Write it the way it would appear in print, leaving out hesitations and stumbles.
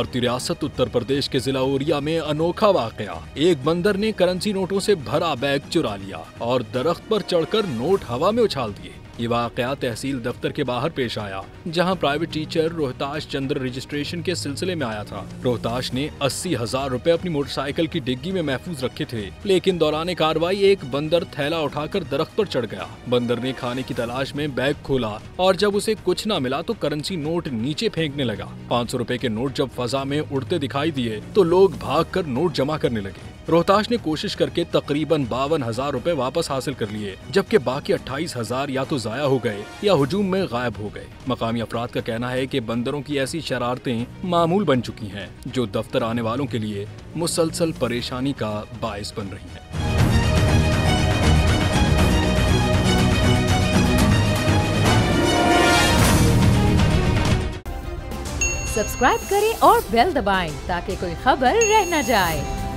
भारतीय रियासत उत्तर प्रदेश के जिला ओरिया में अनोखा वाकया। एक बंदर ने करेंसी नोटों से भरा बैग चुरा लिया और दरख्त पर चढ़कर नोट हवा में उछाल दिए। ये वाकया तहसील दफ्तर के बाहर पेश आया, जहां प्राइवेट टीचर रोहताश चंद्र रजिस्ट्रेशन के सिलसिले में आया था। रोहताश ने 80,000 रुपए अपनी मोटरसाइकिल की डिग्गी में महफूज रखे थे, लेकिन दौरान कार्रवाई एक बंदर थैला उठाकर दरख्त पर चढ़ गया। बंदर ने खाने की तलाश में बैग खोला और जब उसे कुछ न मिला तो करेंसी नोट नीचे फेंकने लगा। 500 रुपए के नोट जब फजा में उड़ते दिखाई दिए तो लोग भागकर नोट जमा करने लगे। रोहताश ने कोशिश करके तकरीबन 52,000 रुपए वापस हासिल कर लिए, जबकि बाकी 28,000 या तो जाया हो गए या हुजूम में गायब हो गए। मकामी अफराद का कहना है कि बंदरों की ऐसी शरारतें मामूल बन चुकी हैं, जो दफ्तर आने वालों के लिए मुसलसल परेशानी का बायस बन रही है। सब्सक्राइब करें और बेल दबाएं ताकि कोई खबर रह न जाए।